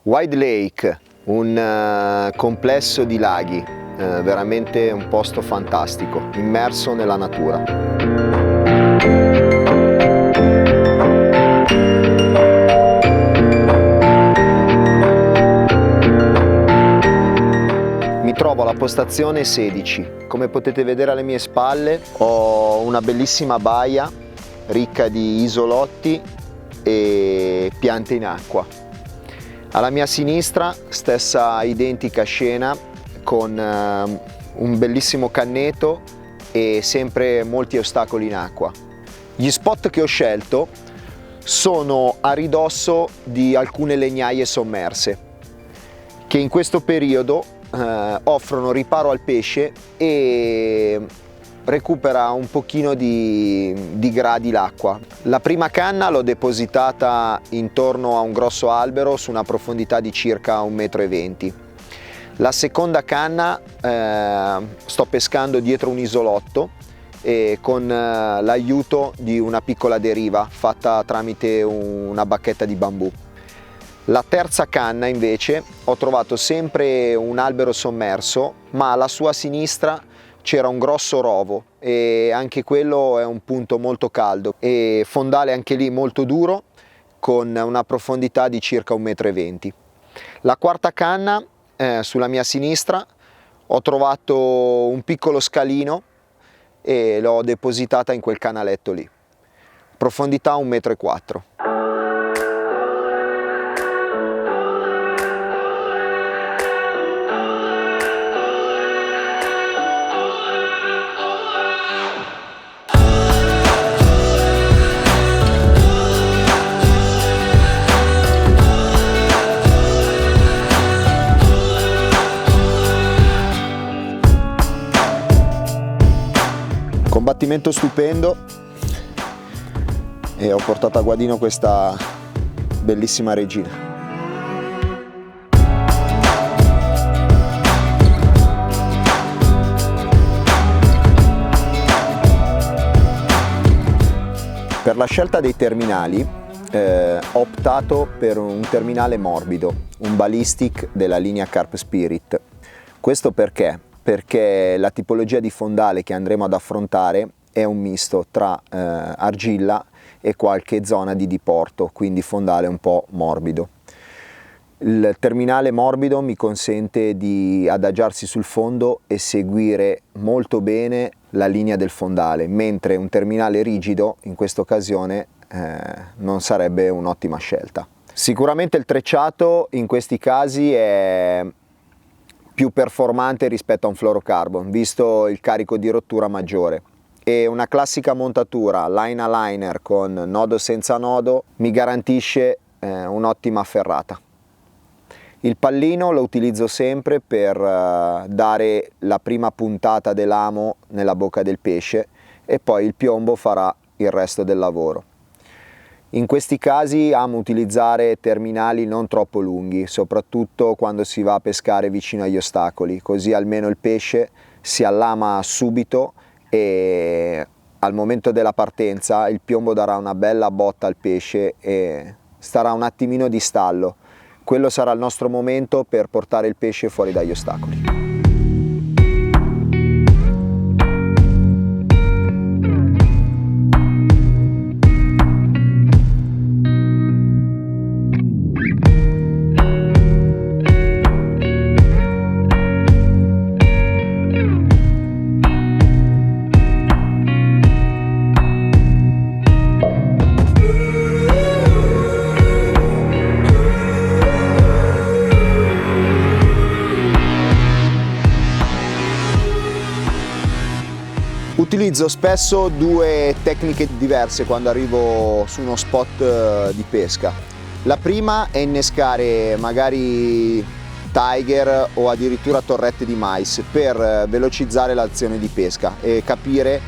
Wide Lake, un complesso di laghi, veramente un posto fantastico, immerso nella natura. Mi trovo alla postazione 16. Come potete vedere alle mie spalle ho una bellissima baia ricca di isolotti e piante in acqua. Alla mia sinistra stessa identica scena con un bellissimo canneto e sempre molti ostacoli in acqua. Gli spot che ho scelto sono a ridosso di alcune legnaie sommerse che in questo periodo offrono riparo al pesce e recupera un pochino di gradi l'acqua. La prima canna l'ho depositata intorno a un grosso albero su una profondità di circa 1,20 m. La seconda canna sto pescando dietro un isolotto e con l'aiuto di una piccola deriva fatta tramite una bacchetta di bambù. La terza canna invece ho trovato sempre un albero sommerso, ma alla sua sinistra c'era un grosso rovo e anche quello è un punto molto caldo e fondale anche lì molto duro con una profondità di circa 1,20 m. La quarta canna sulla mia sinistra ho trovato un piccolo scalino e l'ho depositata in quel canaletto lì, profondità 1,4 m. Combattimento stupendo e ho portato a guadino questa bellissima regina. Per la scelta dei terminali ho optato per un terminale morbido, un ballistic della linea Carp Spirit. Questo perché la tipologia di fondale che andremo ad affrontare è un misto tra argilla e qualche zona di diporto, quindi fondale un po' morbido. Il terminale morbido mi consente di adagiarsi sul fondo e seguire molto bene la linea del fondale, mentre un terminale rigido in questa occasione non sarebbe un'ottima scelta. Sicuramente il trecciato in questi casi è più performante rispetto a un fluorocarbon, visto il carico di rottura maggiore, e una classica montatura line a liner con nodo senza nodo mi garantisce un'ottima ferrata. Il pallino lo utilizzo sempre per dare la prima puntata dell'amo nella bocca del pesce e poi il piombo farà il resto del lavoro. In questi casi amo utilizzare terminali non troppo lunghi, soprattutto quando si va a pescare vicino agli ostacoli, così almeno il pesce si allama subito e al momento della partenza il piombo darà una bella botta al pesce e starà un attimino di stallo. Quello sarà il nostro momento per portare il pesce fuori dagli ostacoli. Utilizzo spesso due tecniche diverse quando arrivo su uno spot di pesca. La prima è innescare magari tiger o addirittura torrette di mais per velocizzare l'azione di pesca e capire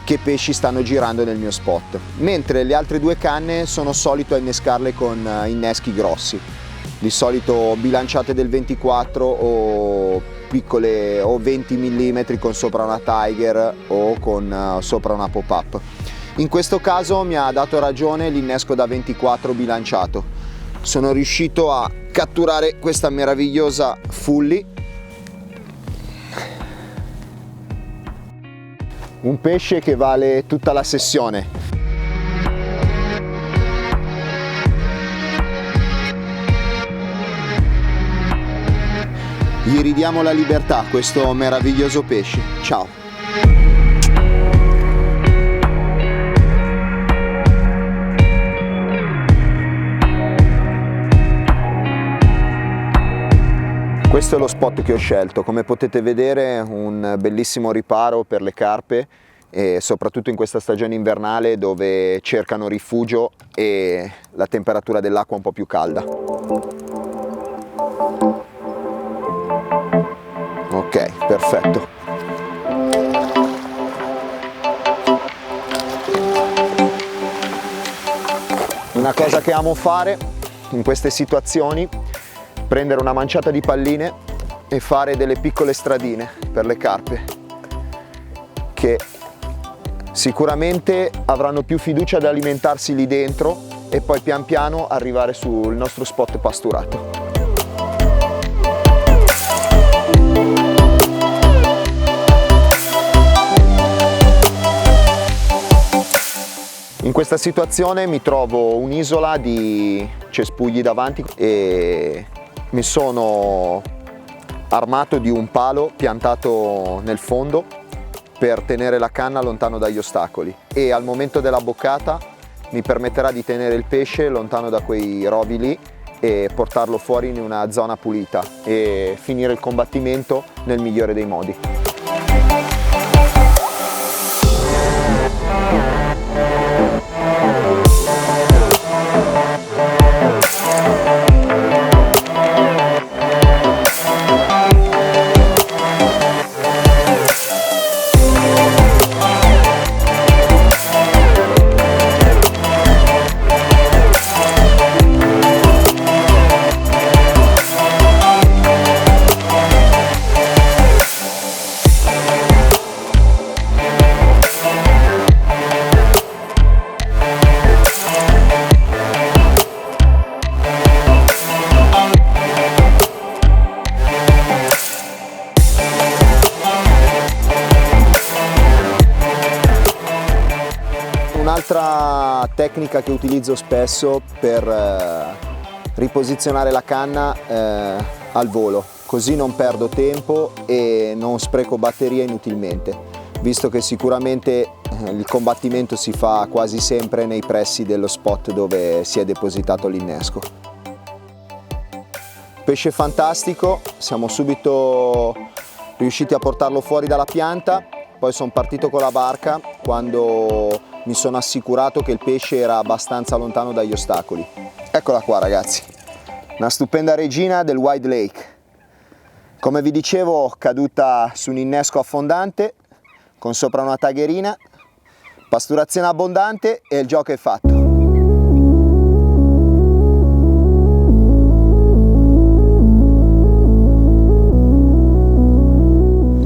che pesci stanno girando nel mio spot, mentre le altre due canne sono solito a innescarle con inneschi grossi, di solito bilanciate del 24 o piccole o 20 mm con sopra una tiger o con sopra una pop-up. In questo caso mi ha dato ragione l'innesco da 24 bilanciato. sono riuscito a catturare questa meravigliosa fully, un pesce che vale tutta la sessione. Gli ridiamo la libertà a questo meraviglioso pesce. Ciao! Questo è lo spot che ho scelto, come potete vedere un bellissimo riparo per le carpe e soprattutto in questa stagione invernale dove cercano rifugio e la temperatura dell'acqua è un po' più calda. Ok, perfetto. Una cosa che amo fare in queste situazioni: prendere una manciata di palline e fare delle piccole stradine per le carpe che sicuramente avranno più fiducia ad alimentarsi lì dentro e poi pian piano arrivare sul nostro spot pasturato. In questa situazione mi trovo un'isola di cespugli davanti e mi sono armato di un palo piantato nel fondo per tenere la canna lontano dagli ostacoli e al momento della boccata mi permetterà di tenere il pesce lontano da quei rovi lì e portarlo fuori in una zona pulita e finire il combattimento nel migliore dei modi. Un'altra tecnica che utilizzo spesso per riposizionare la canna al volo, così non perdo tempo e non spreco batteria inutilmente, visto che sicuramente il combattimento si fa quasi sempre nei pressi dello spot dove si è depositato l'innesco. Pesce fantastico, siamo subito riusciti a portarlo fuori dalla pianta, poi sono partito con la barca quando mi sono assicurato che il pesce era abbastanza lontano dagli ostacoli. Eccola qua ragazzi, una stupenda regina del Wide Lake. Come vi dicevo, caduta su un innesco affondante con sopra una tagherina, pasturazione abbondante e il gioco è fatto.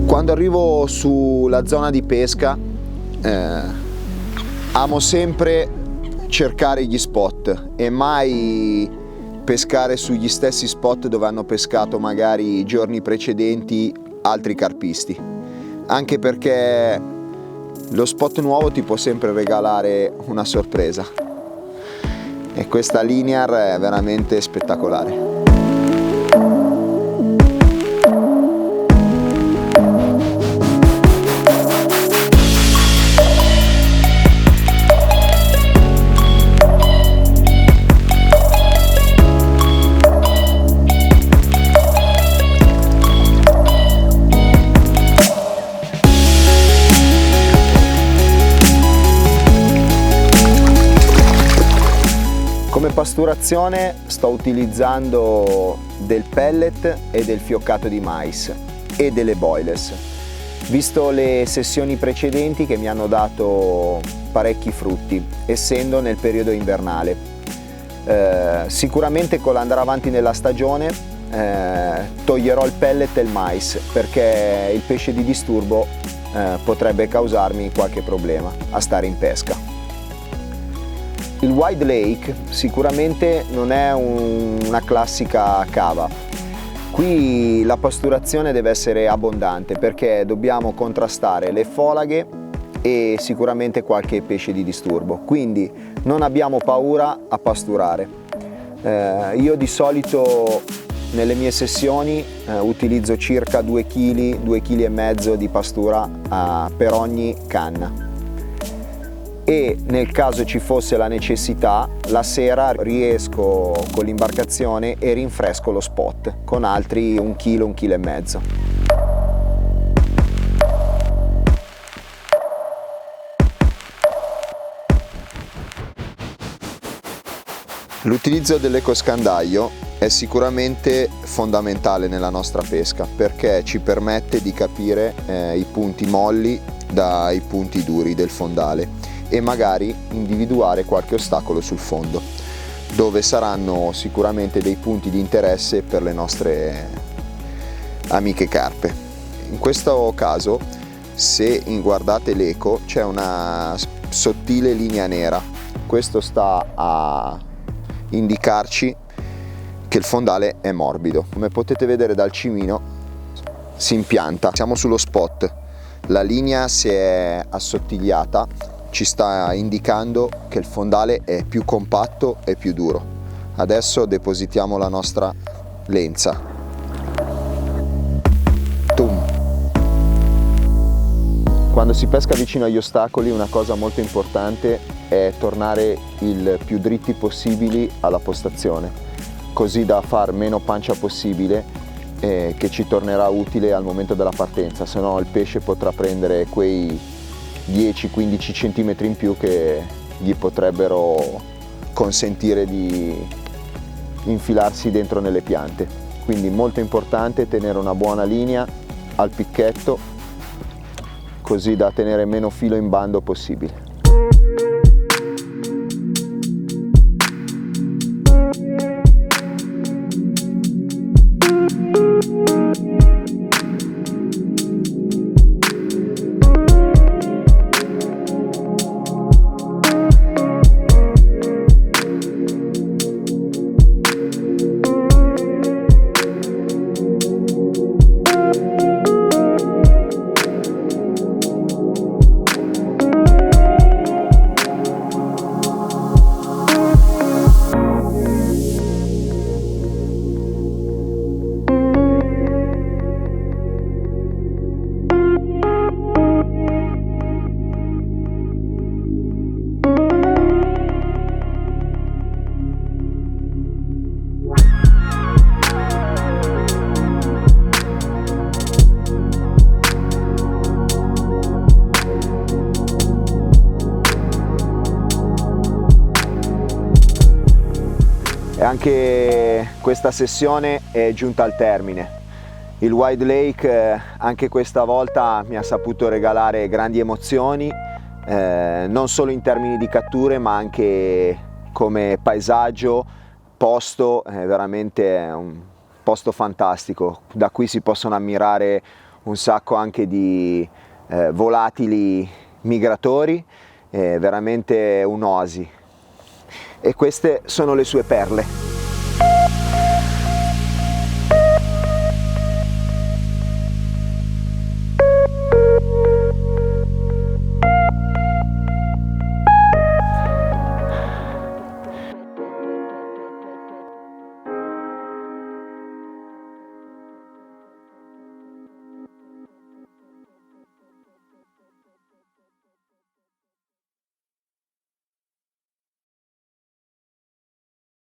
Quando arrivo sulla zona di pesca amo sempre cercare gli spot e mai pescare sugli stessi spot dove hanno pescato magari i giorni precedenti altri carpisti, anche perché lo spot nuovo ti può sempre regalare una sorpresa e questa linear è veramente spettacolare. Come pasturazione sto utilizzando del pellet e del fioccato di mais e delle boilers, visto le sessioni precedenti che mi hanno dato parecchi frutti, essendo nel periodo invernale. Sicuramente con l'andare avanti nella stagione toglierò il pellet e il mais perché il pesce di disturbo potrebbe causarmi qualche problema a stare in pesca. Il Il Wide Lake sicuramente non è una classica cava. Qui la pasturazione deve essere abbondante perché dobbiamo contrastare le folaghe e sicuramente qualche pesce di disturbo, quindi non abbiamo paura a pasturare. Io di solito nelle mie sessioni utilizzo circa 2 kg, 2,5 kg di pastura per ogni canna, e nel caso ci fosse la necessità la sera riesco con l'imbarcazione e rinfresco lo spot con altri 1 kg, 1,5 kg. L'utilizzo dell'ecoscandaglio è sicuramente fondamentale nella nostra pesca perché ci permette di capire i punti molli dai punti duri del fondale e magari individuare qualche ostacolo sul fondo, dove saranno sicuramente dei punti di interesse per le nostre amiche carpe. In questo caso, se guardate l'eco, c'è una sottile linea nera. Questo sta a indicarci che il fondale è morbido. Come potete vedere dal cimino si impianta, siamo sullo spot, la linea si è assottigliata, ci sta indicando che il fondale è più compatto e più duro. Adesso depositiamo la nostra lenza. Tum. Quando si pesca vicino agli ostacoli una cosa molto importante è tornare il più dritti possibili alla postazione, così da far meno pancia possibile, che ci tornerà utile al momento della partenza, se no il pesce potrà prendere quei 10-15 cm in più che gli potrebbero consentire di infilarsi dentro nelle piante. Quindi molto importante tenere una buona linea al picchetto, così da tenere meno filo in bando possibile. E anche questa sessione è giunta al termine. Il Wide Lake anche questa volta mi ha saputo regalare grandi emozioni, non solo in termini di catture ma anche come paesaggio, posto, è veramente un posto fantastico. Da qui si possono ammirare un sacco anche di volatili migratori, è veramente un'oasi. E queste sono le sue perle.